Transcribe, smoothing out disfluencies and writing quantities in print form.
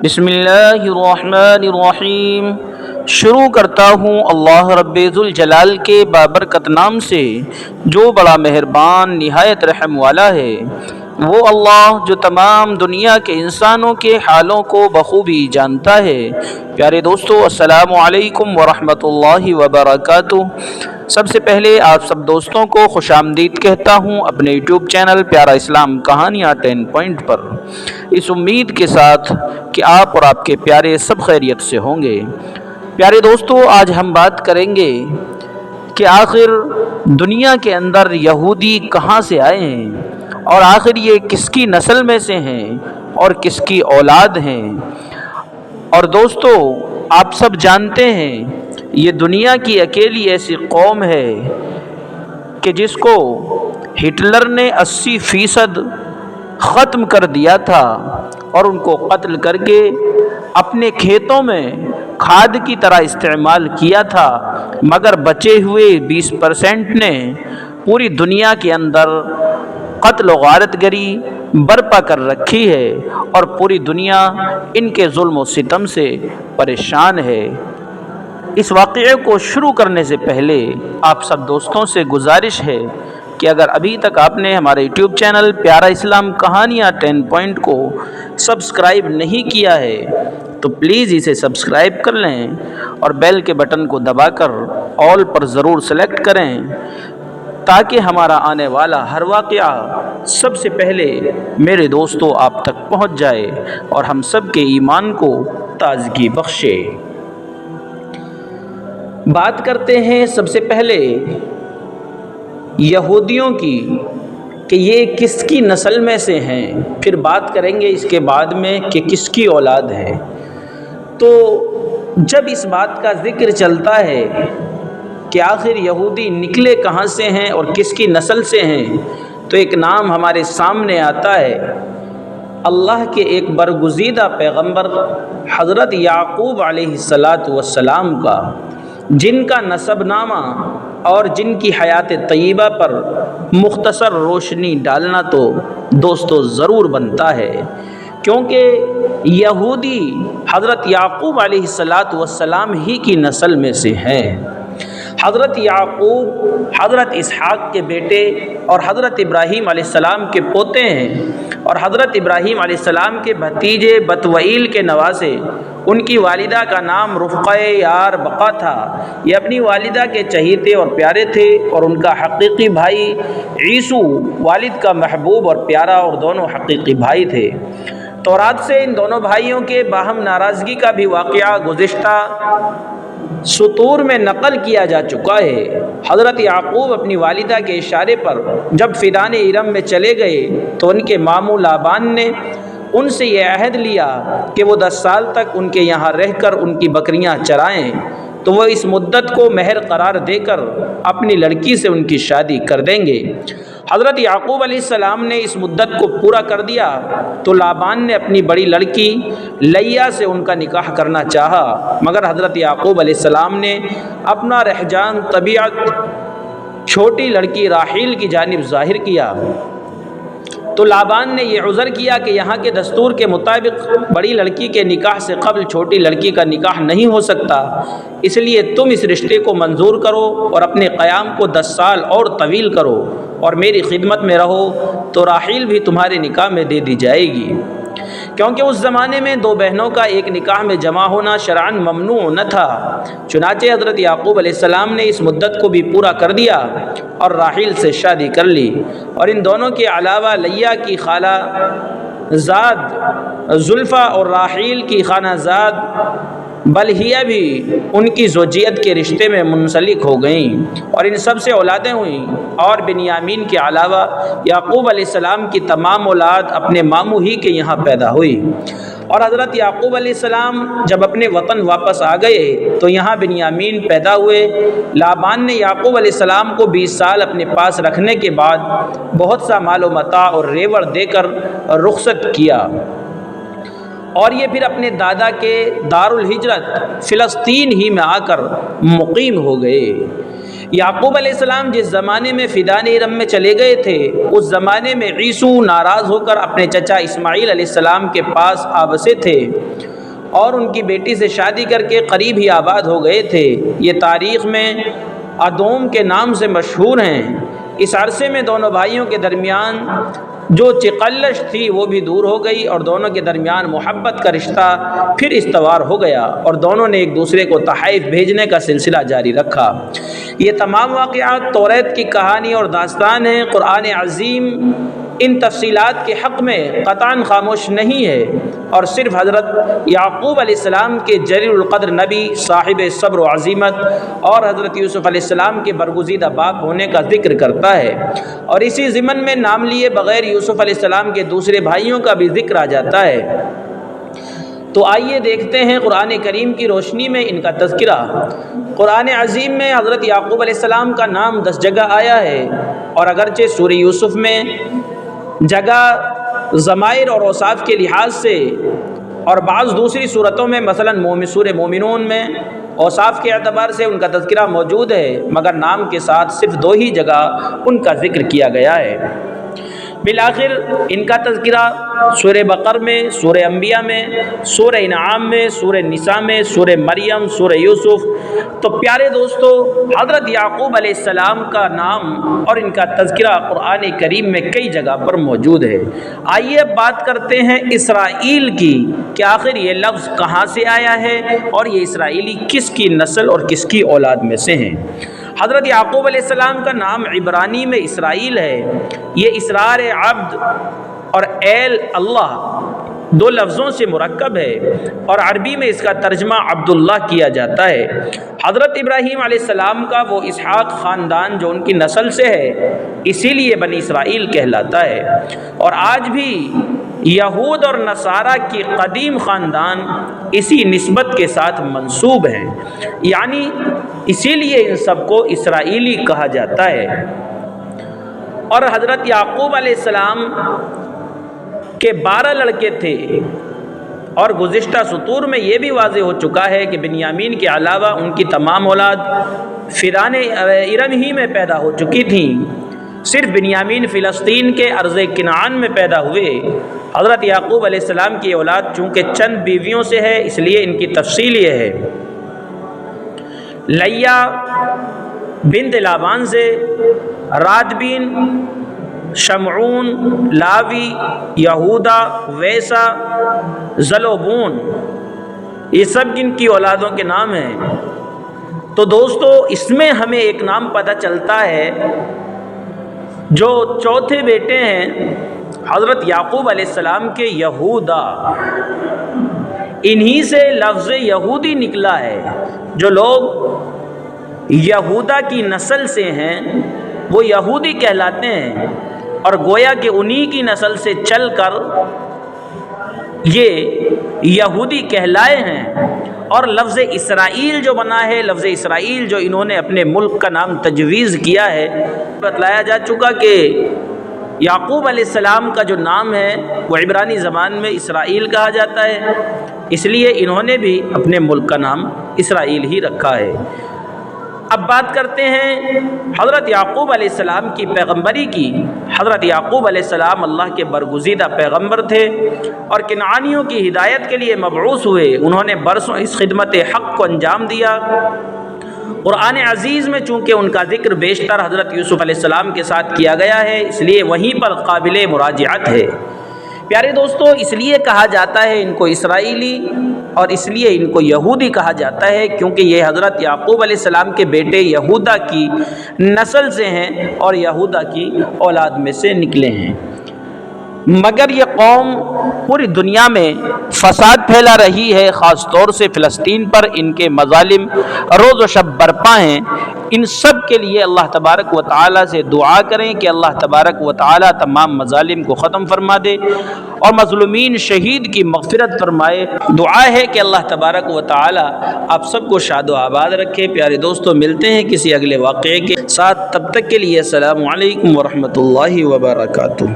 بسم اللہ الرحمن الرحیم۔ شروع کرتا ہوں اللہ رب ذوالجلال کے بابرکت نام سے جو بڑا مہربان نہایت رحم والا ہے۔ وہ اللہ جو تمام دنیا کے انسانوں کے حالوں کو بخوبی جانتا ہے۔ پیارے دوستو، السلام علیکم ورحمۃ اللہ وبرکاتہ۔ سب سے پہلے آپ سب دوستوں کو خوش آمدید کہتا ہوں اپنے یوٹیوب چینل پیارا اسلام کہانیاں 10 پوائنٹ پر، اس امید کے ساتھ کہ آپ اور آپ کے پیارے سب خیریت سے ہوں گے۔ پیارے دوستو، آج ہم بات کریں گے کہ آخر دنیا کے اندر یہودی کہاں سے آئے ہیں، اور آخر یہ کس کی نسل میں سے ہیں اور کس کی اولاد ہیں۔ اور دوستو، آپ سب جانتے ہیں یہ دنیا کی اکیلی ایسی قوم ہے کہ جس کو ہٹلر نے 80% ختم کر دیا تھا اور ان کو قتل کر کے اپنے کھیتوں میں کھاد کی طرح استعمال کیا تھا، مگر بچے ہوئے 20% نے پوری دنیا کے اندر قتل و غارت گری برپا کر رکھی ہے، اور پوری دنیا ان کے ظلم و ستم سے پریشان ہے۔ اس واقعے کو شروع کرنے سے پہلے آپ سب دوستوں سے گزارش ہے کہ اگر ابھی تک آپ نے ہمارے یوٹیوب چینل پیارا اسلام کہانیاں 10 پوائنٹ کو سبسکرائب نہیں کیا ہے تو پلیز اسے سبسکرائب کر لیں اور بیل کے بٹن کو دبا کر آل پر ضرور سلیکٹ کریں، تاکہ ہمارا آنے والا ہر واقعہ سب سے پہلے میرے دوستوں آپ تک پہنچ جائے اور ہم سب کے ایمان کو تازگی بخشے۔ بات کرتے ہیں سب سے پہلے یہودیوں کی کہ یہ کس کی نسل میں سے ہیں، پھر بات کریں گے اس کے بعد میں کہ کس کی اولاد ہے۔ تو جب اس بات کا ذکر چلتا ہے کہ آخر یہودی نکلے کہاں سے ہیں اور کس کی نسل سے ہیں، تو ایک نام ہمارے سامنے آتا ہے اللہ کے ایک برگزیدہ پیغمبر حضرت یعقوب علیہ السلام کا، جن کا نسب نامہ اور جن کی حیات طیبہ پر مختصر روشنی ڈالنا تو دوستو ضرور بنتا ہے، کیونکہ یہودی حضرت یعقوب علیہ السلام ہی کی نسل میں سے ہیں۔ حضرت یعقوب حضرت اسحاق کے بیٹے اور حضرت ابراہیم علیہ السلام کے پوتے ہیں، اور حضرت ابراہیم علیہ السلام کے بھتیجے بتوئیل کے نواسے۔ ان کی والدہ کا نام رفقہ یار بقا تھا۔ یہ اپنی والدہ کے چہیتے اور پیارے تھے، اور ان کا حقیقی بھائی عیسو والد کا محبوب اور پیارا، اور دونوں حقیقی بھائی تھے۔ تورات سے ان دونوں بھائیوں کے باہم ناراضگی کا بھی واقعہ گزشتہ سطور میں نقل کیا جا چکا ہے۔ حضرت یعقوب اپنی والدہ کے اشارے پر جب فیدان ارم میں چلے گئے تو ان کے ماموں لابان نے ان سے یہ عہد لیا کہ وہ 10 سال تک ان کے یہاں رہ کر ان کی بکریاں چرائیں، تو وہ اس مدت کو مہر قرار دے کر اپنی لڑکی سے ان کی شادی کر دیں گے۔ حضرت یعقوب علیہ السلام نے اس مدت کو پورا کر دیا تو لابان نے اپنی بڑی لڑکی لیا سے ان کا نکاح کرنا چاہا، مگر حضرت یعقوب علیہ السلام نے اپنا رحجان طبیعت چھوٹی لڑکی راحیل کی جانب ظاہر کیا۔ تو لابان نے یہ عذر کیا کہ یہاں کے دستور کے مطابق بڑی لڑکی کے نکاح سے قبل چھوٹی لڑکی کا نکاح نہیں ہو سکتا، اس لیے تم اس رشتے کو منظور کرو اور اپنے قیام کو 10 سال اور طویل کرو اور میری خدمت میں رہو، تو راحیل بھی تمہارے نکاح میں دے دی جائے گی، کیونکہ اس زمانے میں 2 بہنوں کا ایک نکاح میں جمع ہونا شرعاً ممنوع نہ تھا۔ چنانچہ حضرت یعقوب علیہ السلام نے اس مدت کو بھی پورا کر دیا اور راحیل سے شادی کر لی، اور ان دونوں کے علاوہ لیا کی خالہ زاد زلفا اور راحیل کی خانہ زاد بلہیہ بھی ان کی زوجیت کے رشتے میں منسلک ہو گئیں، اور ان سب سے اولادیں ہوئیں، اور بنیامین کے علاوہ یعقوب علیہ السلام کی تمام اولاد اپنے ماموں ہی کے یہاں پیدا ہوئی۔ اور حضرت یعقوب علیہ السلام جب اپنے وطن واپس آ گئے تو یہاں بنیامین پیدا ہوئے۔ لابان نے یعقوب علیہ السلام کو 20 سال اپنے پاس رکھنے کے بعد بہت سا مال و متاع اور ریوڑ دے کر رخصت کیا، اور یہ پھر اپنے دادا کے دارالہجرت فلسطین ہی میں آ کر مقیم ہو گئے۔ یعقوب علیہ السلام جس زمانے میں فیدان ارم میں چلے گئے تھے، اس زمانے میں عیسو ناراض ہو کر اپنے چچا اسماعیل علیہ السلام کے پاس آبسے تھے، اور ان کی بیٹی سے شادی کر کے قریب ہی آباد ہو گئے تھے۔ یہ تاریخ میں ادوم کے نام سے مشہور ہیں۔ اس عرصے میں دونوں بھائیوں کے درمیان جو چقلش تھی وہ بھی دور ہو گئی اور دونوں کے درمیان محبت کا رشتہ پھر استوار ہو گیا اور دونوں نے ایک دوسرے کو تحائف بھیجنے کا سلسلہ جاری رکھا۔ یہ تمام واقعات توریت کی کہانی اور داستان ہیں۔ قرآن عظیم ان تفصیلات کے حق میں قطعاً خاموش نہیں ہے اور صرف حضرت یعقوب علیہ السلام کے جلیل القدر نبی، صاحب صبر و عزیمت، اور حضرت یوسف علیہ السلام کے برگزیدہ باپ ہونے کا ذکر کرتا ہے، اور اسی ضمن میں نام لیے بغیر یوسف علیہ السلام کے دوسرے بھائیوں کا بھی ذکر آ جاتا ہے۔ تو آئیے دیکھتے ہیں قرآن کریم کی روشنی میں ان کا تذکرہ۔ قرآن عظیم میں حضرت یعقوب علیہ السلام کا نام 10 جگہ آیا ہے، اور اگرچہ سورہ یوسف میں جگہ ضمائر اور اوصاف کے لحاظ سے اور بعض دوسری صورتوں میں مثلاً سورہ مومنون میں اوصاف کے اعتبار سے ان کا تذکرہ موجود ہے، مگر نام کے ساتھ صرف 2 ہی جگہ ان کا ذکر کیا گیا ہے۔ بالآخر ان کا تذکرہ سورہ بقر میں، سورہ انبیاء میں، سورہ انعام میں، سورہ نساء میں، سورہ مریم، سورہ یوسف۔ تو پیارے دوستو، حضرت یعقوب علیہ السلام کا نام اور ان کا تذکرہ قرآن کریم میں کئی جگہ پر موجود ہے۔ آئیے اب بات کرتے ہیں اسرائیل کی کہ آخر یہ لفظ کہاں سے آیا ہے اور یہ اسرائیلی کس کی نسل اور کس کی اولاد میں سے ہیں۔ حضرت یعقوب علیہ السلام کا نام عبرانی میں اسرائیل ہے۔ یہ اسرار عبد اور ایل اللہ 2 لفظوں سے مرکب ہے اور عربی میں اس کا ترجمہ عبداللہ کیا جاتا ہے۔ حضرت ابراہیم علیہ السلام کا وہ اسحاق خاندان جو ان کی نسل سے ہے، اسی لیے بنی اسرائیل کہلاتا ہے، اور آج بھی یہود اور نصارہ کی قدیم خاندان اسی نسبت کے ساتھ منسوب ہیں، یعنی اسی لیے ان سب کو اسرائیلی کہا جاتا ہے۔ اور حضرت یعقوب علیہ السلام کے 12 لڑکے تھے، اور گزشتہ سطور میں یہ بھی واضح ہو چکا ہے کہ بنیامین کے علاوہ ان کی تمام اولاد فیران ارم ہی میں پیدا ہو چکی تھیں۔ صرف بنیامین فلسطین کے ارض کنعان میں پیدا ہوئے۔ حضرت یعقوب علیہ السلام کی اولاد چونکہ چند بیویوں سے ہے، اس لیے ان کی تفصیل یہ ہے: لیا بنت لابان سے، رادبین، شمعون، لاوی، یہودا، ویسا، زلوبون، یہ سب جن کی اولادوں کے نام ہیں۔ تو دوستو، اس میں ہمیں ایک نام پتہ چلتا ہے، جو چوتھے بیٹے ہیں حضرت یعقوب علیہ السلام کے، یہودا، انہی سے لفظ یہودی نکلا ہے۔ جو لوگ یہودا کی نسل سے ہیں وہ یہودی کہلاتے ہیں، اور گویا کہ انہی کی نسل سے چل کر یہ یہودی کہلائے ہیں۔ اور لفظ اسرائیل جو بنا ہے، لفظ اسرائیل جو انہوں نے اپنے ملک کا نام تجویز کیا ہے، بتلایا جا چکا کہ یعقوب علیہ السلام کا جو نام ہے وہ عبرانی زبان میں اسرائیل کہا جاتا ہے، اس لیے انہوں نے بھی اپنے ملک کا نام اسرائیل ہی رکھا ہے۔ اب بات کرتے ہیں حضرت یعقوب علیہ السلام کی پیغمبری کی۔ حضرت یعقوب علیہ السلام اللہ کے برگزیدہ پیغمبر تھے اور کنعانیوں کی ہدایت کے لیے مبعوث ہوئے۔ انہوں نے برسوں اس خدمت حق کو انجام دیا۔ قرآن عزیز میں چونکہ ان کا ذکر بیشتر حضرت یوسف علیہ السلام کے ساتھ کیا گیا ہے، اس لیے وہیں پر قابل مراجعت ہے۔ پیارے دوستو، اس لیے کہا جاتا ہے ان کو اسرائیلی اور اس لیے ان کو یہودی کہا جاتا ہے، کیونکہ یہ حضرت یعقوب علیہ السلام کے بیٹے یہودا کی نسل سے ہیں اور یہودا کی اولاد میں سے نکلے ہیں۔ مگر یہ قوم پوری دنیا میں فساد پھیلا رہی ہے، خاص طور سے فلسطین پر ان کے مظالم روز و شب برپا ہیں۔ ان سب کے لیے اللہ تبارک و تعالیٰ سے دعا کریں کہ اللہ تبارک و تعالیٰ تمام مظالم کو ختم فرما دے اور مظلومین شہید کی مغفرت فرمائے۔ دعا ہے کہ اللہ تبارک و تعالیٰ آپ سب کو شاد و آباد رکھے۔ پیارے دوستوں، ملتے ہیں کسی اگلے واقعے کے ساتھ، تب تک کے لیے السلام علیکم ورحمۃ اللہ وبرکاتہ۔